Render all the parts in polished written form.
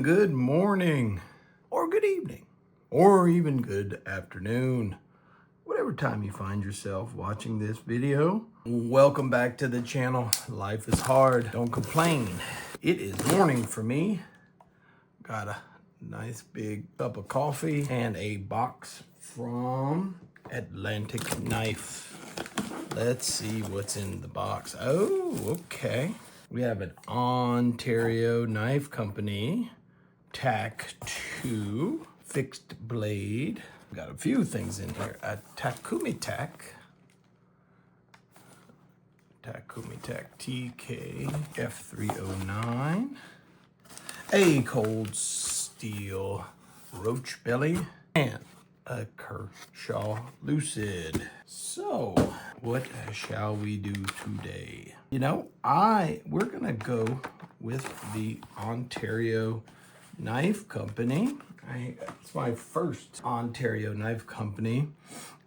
Good morning, or good evening, or even good afternoon, whatever time you find yourself watching this video. Welcome back to the channel. Life is hard, don't complain. It is morning for me. Got a nice big cup of coffee and a box from Atlantic Knife. Let's see what's in the box. Oh, okay. We have an Ontario Knife Company TAK-2 fixed blade. We got a few things in here. A TAK TK-F309. A cold steel roach belly and a Kershaw Lucid. So, what shall we do today? You know, we're gonna go with the Ontario Knife Company. It's my first Ontario Knife Company.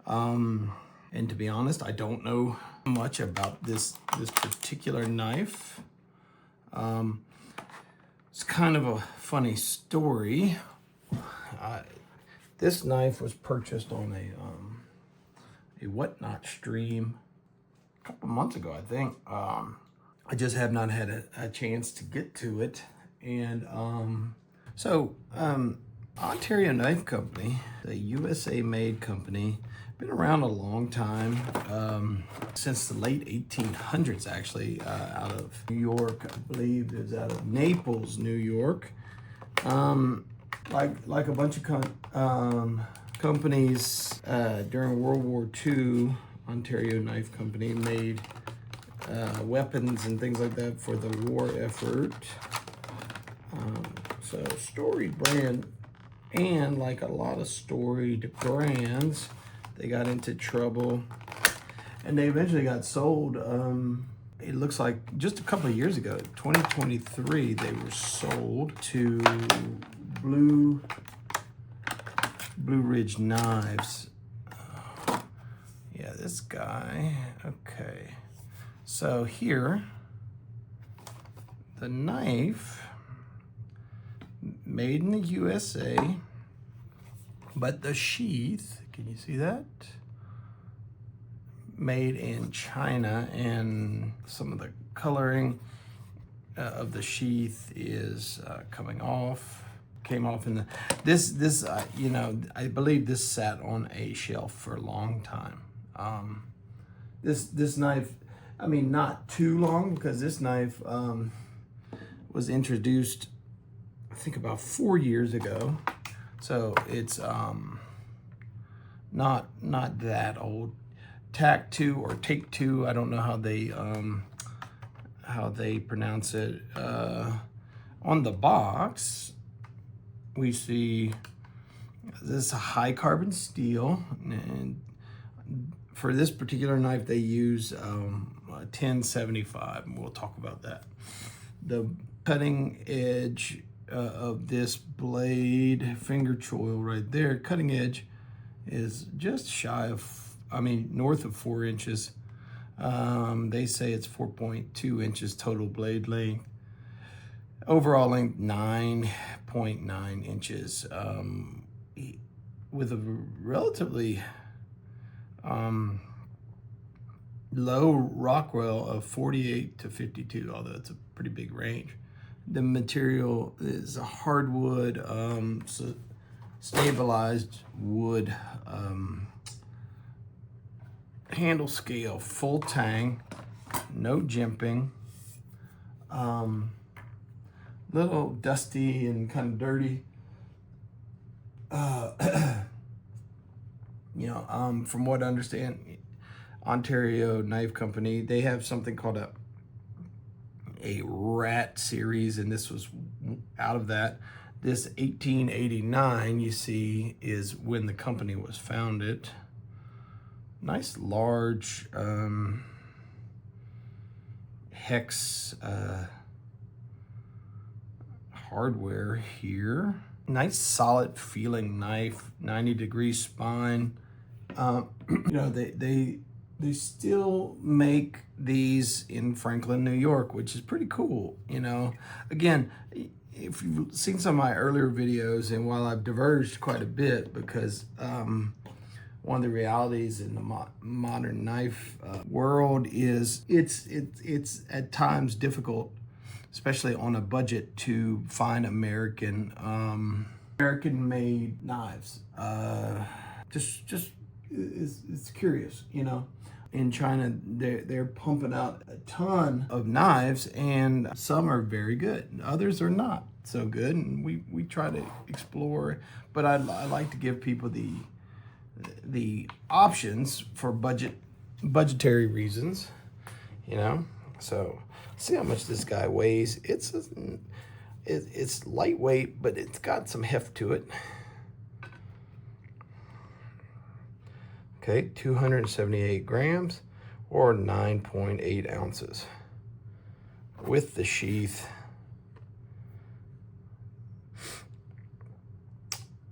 And to be honest, I don't know much about this particular knife. It's kind of a funny story. This knife was purchased on a whatnot stream a couple months ago, I think. I just have not had a chance to get to it. And Ontario Knife Company, a USA-made company, been around a long time, since the late 1800s, actually, out of New York. I believe it was out of Naples, New York. Like a bunch of companies during World War II, Ontario Knife Company made weapons and things like that for the war effort. So storied brand, and like a lot of storied brands, they got into trouble and they eventually got sold. It looks like just a couple of years ago, 2023, they were sold to Blue Ridge Knives. Yeah, this guy. Okay. So here, the knife, made in the USA, but the sheath, can you see that? Made in China, and some of the coloring of the sheath is coming off. Came off in the you know, I believe this sat on a shelf for a long time. This knife, I mean, not too long, because this knife was introduced, I think, about 4 years ago. So it's not that old. TAK-2 or TAK-2, I don't know how they pronounce it. On the box, we see this is a high carbon steel, and for this particular knife they use 1075, and we'll talk about that. The cutting edge of this blade, finger choil right there, cutting edge is just shy of, I mean, north of 4 inches. They say it's 4.2 inches total blade length. Overall length 9.9 inches, with a relatively low Rockwell of 48 to 52, although it's a pretty big range. The material is a hardwood, stabilized wood, handle scale, full tang, no jimping. Little dusty and kind of dirty. You know, from what I understand, Ontario Knife Company, they have something called a rat series, and this was out of that. This 1889, you see, is when the company was founded. Nice large hex hardware here. Nice solid feeling knife, 90-degree spine. You know, they still make these in Franklin, New York, which is pretty cool. You know, again, if you've seen some of my earlier videos, and while I've diverged quite a bit because one of the realities in the modern knife world is it's at times difficult, especially on a budget, to find American-made knives. Just it's curious, you know. In China, they're pumping out a ton of knives, and some are very good. Others are not so good, and we try to explore. But I like to give people the options for budgetary reasons, you know. So see how much this guy weighs. It's lightweight, but it's got some heft to it. Okay, 278 grams or 9.8 ounces. With the sheath,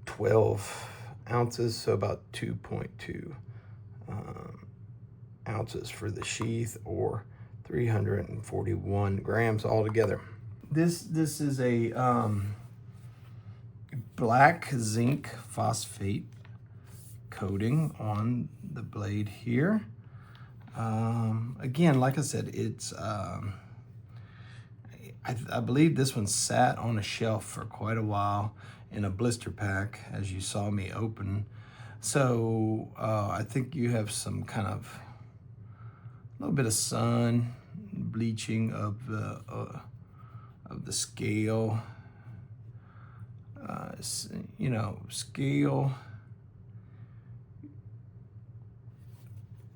12 ounces, so about 2.2 ounces for the sheath, or 341 grams altogether. This is a black zinc phosphate coating on the blade here. Again, like I said, it's I believe this one sat on a shelf for quite a while in a blister pack, as you saw me open. So I think you have some kind of a little bit of sun bleaching of the scale. You know,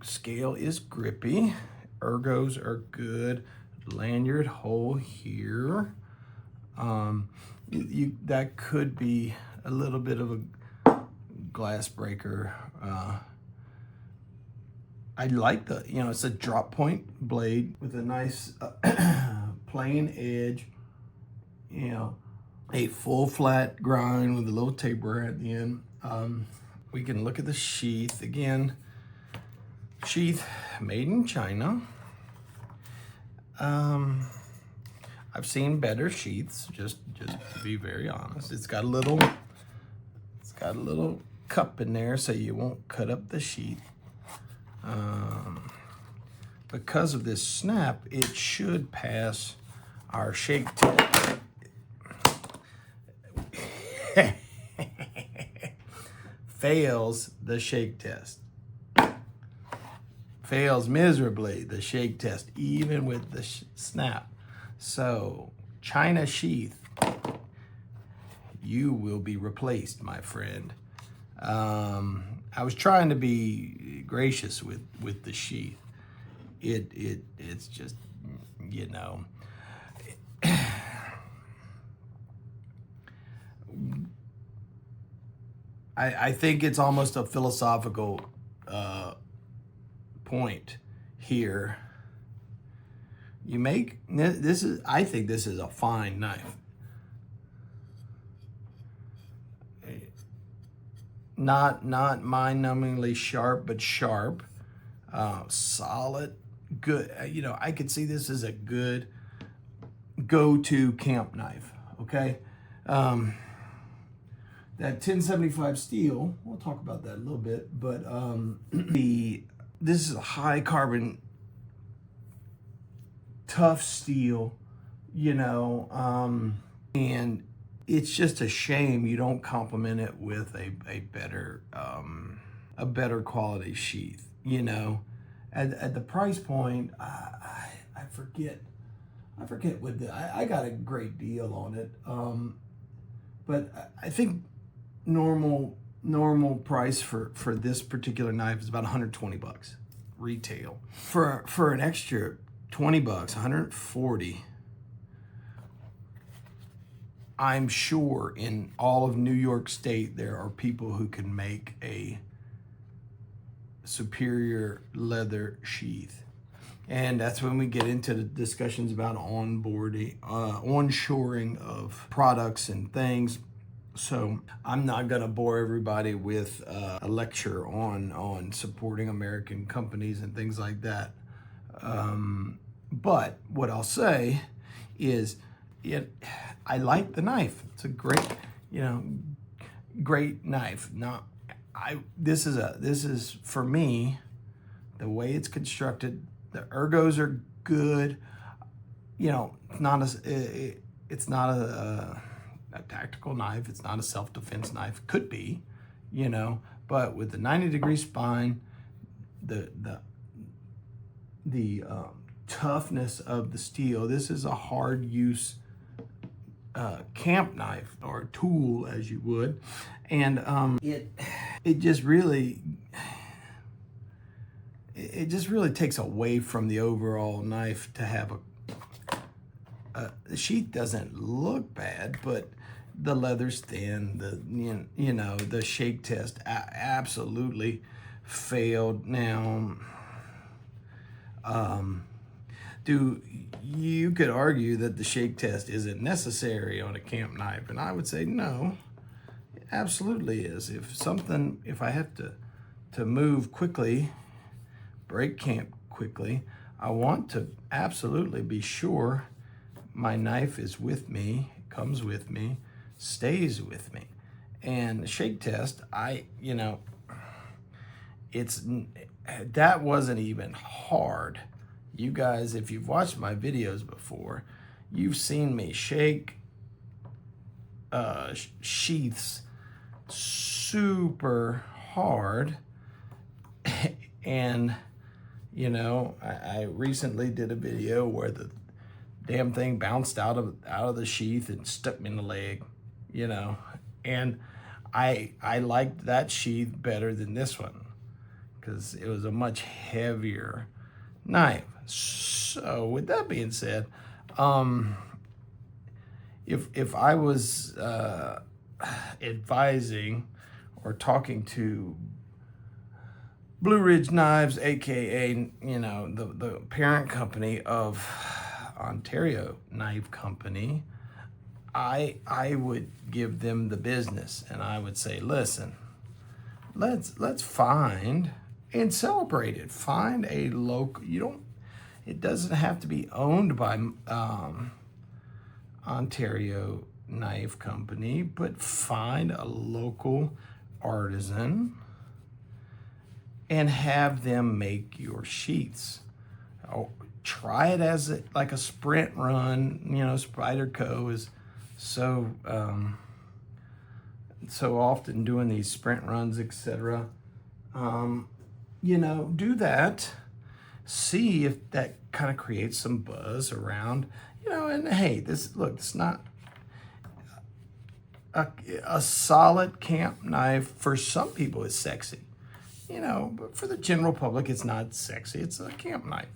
Scale is grippy. Ergos are good. Lanyard hole here. That could be a little bit of a glass breaker. I like it's a drop point blade with a nice plain edge. You know, a full flat grind with a little taper at the end. We can look at the sheath again. Sheath made in China. I've seen better sheaths, just to be very honest. It's got a little cup in there so you won't cut up the sheath. Because of this snap, it should pass our shake test. Fails the shake test. Fails miserably the shake test, even with the snap. So, China sheath, you will be replaced, my friend. I was trying to be gracious with the sheath. It's just, you know. I think it's almost a philosophical point here. You make this is, I think this is a fine knife. Not mind-numbingly sharp, but sharp, solid, good. You know, I could see this as a good go-to camp knife. Okay, that 1075 steel. We'll talk about that a little bit, but this is a high carbon, tough steel, you know, and it's just a shame you don't complement it with a better quality sheath, you know. At the price point, I forget what I got a great deal on it, but I think normal price for this particular knife is about 120 bucks retail. For an extra 20 bucks, 140. I'm sure in all of New York State there are people who can make a superior leather sheath. And that's when we get into the discussions about onshoring of products and things. So I'm not gonna bore everybody with a lecture on supporting American companies and things like that. But what I'll say is, I like the knife. It's a great, great knife. This is for me, the way it's constructed. The ergos are good. It's not a tactical knife. It's not a self-defense knife. Could be, but with the 90-degree spine, the toughness of the steel. This is a hard use camp knife, or tool as you would, and it just really takes away from the overall knife to have the sheath doesn't look bad, but the leather's thin. The shake test absolutely failed. Now, you could argue that the shake test isn't necessary on a camp knife, and I would say no, it absolutely is. If I have to move quickly, break camp quickly, I want to absolutely be sure my knife is with me, comes with me, stays with me. And the shake test, that wasn't even hard. You guys, if you've watched my videos before, you've seen me shake sheaths super hard. And, I recently did a video where the damn thing bounced out of the sheath and stuck me in the leg, and I liked that sheath better than this one because it was a much heavier knife. So with that being said, if I was advising or talking to Blue Ridge Knives, aka the parent company of Ontario Knife Company, I would give them the business, and I would say, listen, let's find and celebrate it. Find a local. It doesn't have to be owned by Ontario Knife Company, but find a local artisan and have them make your sheaths. Try it as like a sprint run. Spyderco is so often doing these sprint runs, etc. Do that. See if that kind of creates some buzz around. And hey, it's not a solid camp knife. For some people, it's sexy. But for the general public, it's not sexy. It's a camp knife.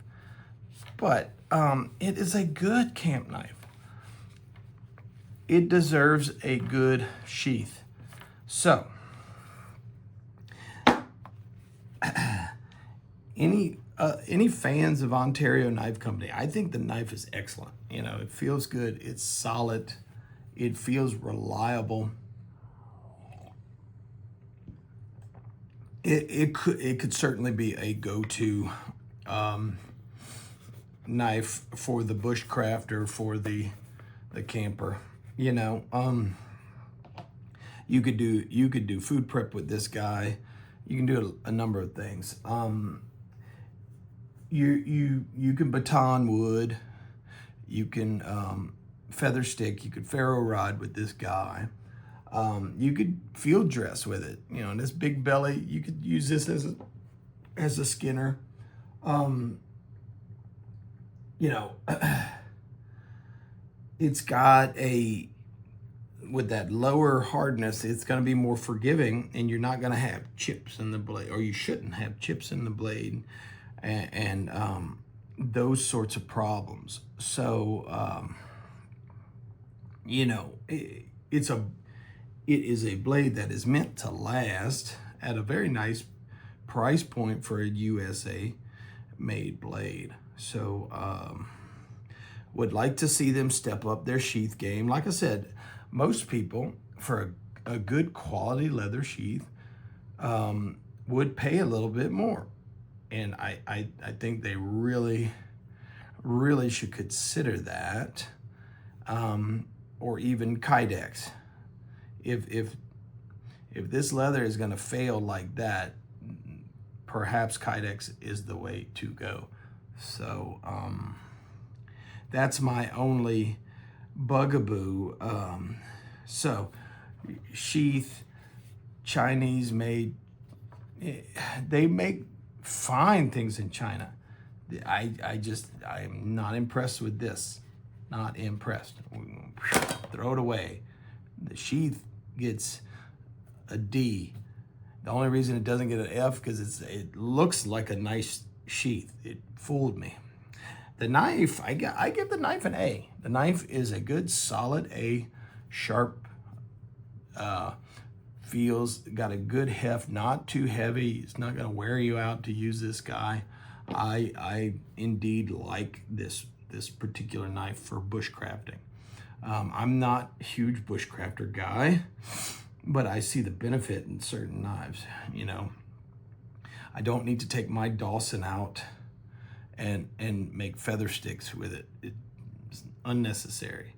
But it is a good camp knife. It deserves a good sheath. So, any fans of Ontario Knife Company, I think the knife is excellent. It feels good. It's solid. It feels reliable. It could certainly be a go-to knife for the bushcrafter, for the camper. You could do food prep with this guy. You can do a number of things. You can baton wood. You can feather stick. You could ferro rod with this guy. You could field dress with it. This big belly, you could use this as a skinner. It's got with that lower hardness, it's going to be more forgiving, and you're not going to have chips in the blade, or you shouldn't have chips in the blade, and those sorts of problems. So, it is a blade that is meant to last at a very nice price point for a USA made blade. So, would like to see them step up their sheath game. Like I said, most people, for a good quality leather sheath, would pay a little bit more. And I think they really should consider that. or even Kydex. If this leather is going to fail like that, perhaps Kydex is the way to go. So that's my only bugaboo. So sheath, Chinese made, they make fine things in China. I am not impressed with this. Not impressed. Throw it away. The sheath gets a D. The only reason it doesn't get an F because it looks like a nice sheath. It fooled me. The knife, I give the knife an A. The knife is a good solid A, sharp, feels, got a good heft, not too heavy. It's not gonna wear you out to use this guy. I indeed like this particular knife for bushcrafting. I'm not a huge bushcrafter guy, but I see the benefit in certain knives. You know, I don't need to take my Dawson out and make feather sticks with it. It's unnecessary.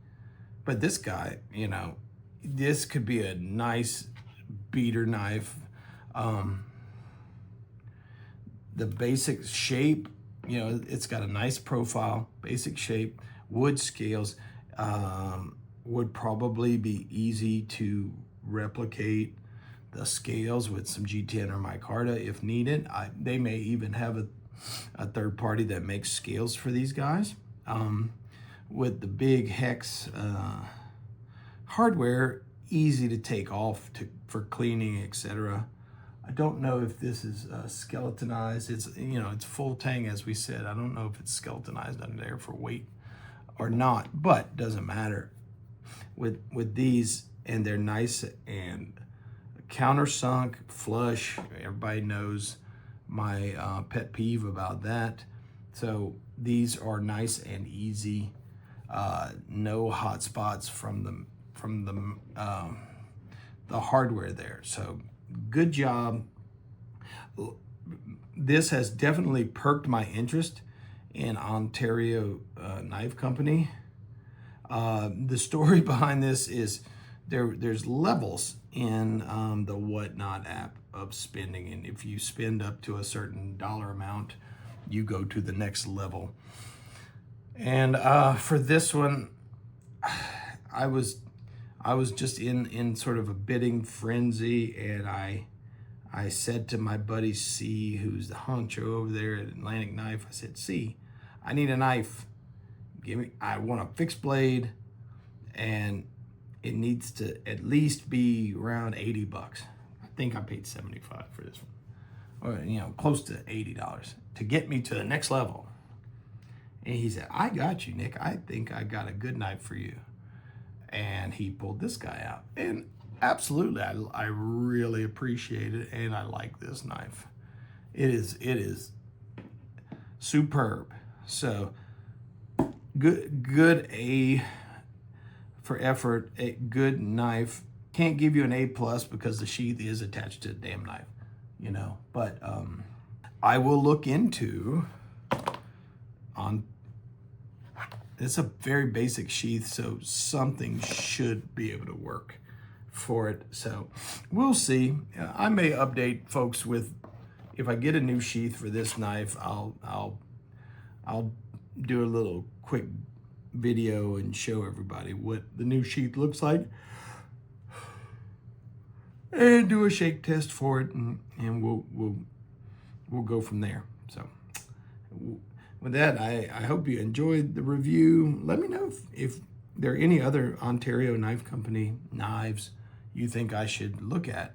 But this guy, you know, this could be a nice beater knife. The basic shape, you know, it's got a nice profile, basic shape, wood scales, would probably be easy to replicate the scales with some G10 or micarta if needed. They may even have a third party that makes scales for these guys. With the big hex hardware, easy to take off for cleaning, etc. I don't know if this is skeletonized. It's, you know, it's full tang, as we said. I don't know if it's skeletonized under there for weight or not, but doesn't matter. With these, and they're nice and countersunk, flush. Everybody knows my pet peeve about that. So these are nice and easy. No hot spots from the hardware there. So good job. This has definitely perked my interest in Ontario Knife Company. The story behind this is there's levels in the Whatnot app of spending, and if you spend up to a certain dollar amount, you go to the next level. And for this one, I was just in sort of a bidding frenzy, and I said to my buddy C, who's the honcho over there at Atlantic Knife, I said, C, I need a knife. I want a fixed blade, and it needs to at least be around 80 bucks. I think I paid 75 for this one, or, you know, close to $80 to get me to the next level. And he said, I got you, Nick. I think I got a good knife for you. And he pulled this guy out. And absolutely, I really appreciate it, and I like this knife. It is superb. So good A for effort, a good knife. Can't give you an A+ because the sheath is attached to the damn knife, you know. But I will look into it's a very basic sheath, so something should be able to work for it. So we'll see. I may update folks with, if I get a new sheath for this knife, I'll do a little quick video and show everybody what the new sheath looks like, and do a shake test for it, and we'll go from there. So with that, I hope you enjoyed the review. Let me know if there are any other Ontario Knife Company knives you think I should look at.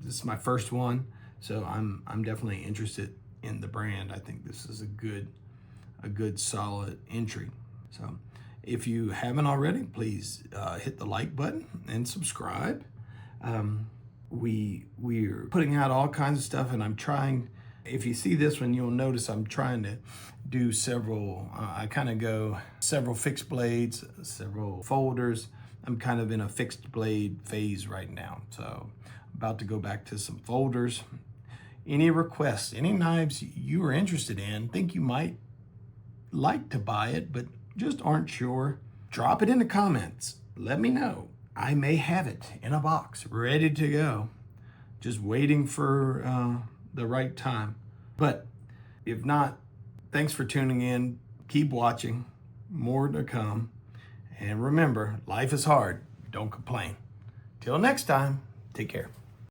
This is my first one, so I'm definitely interested in the brand. I think this is a good solid entry. So if you haven't already, please hit the like button and subscribe. We're putting out all kinds of stuff, and I'm trying. If you see this one, you'll notice I'm trying to do several, I kind of go several fixed blades, several folders. I'm kind of in a fixed blade phase right now. So about to go back to some folders. Any requests, any knives you are interested in, think you might like to buy it, but just aren't sure, drop it in the comments. Let me know. I may have it in a box, ready to go, just waiting for the right time. But if not, thanks for tuning in. Keep watching. More to come. And remember, life is hard. Don't complain. Till next time, take care.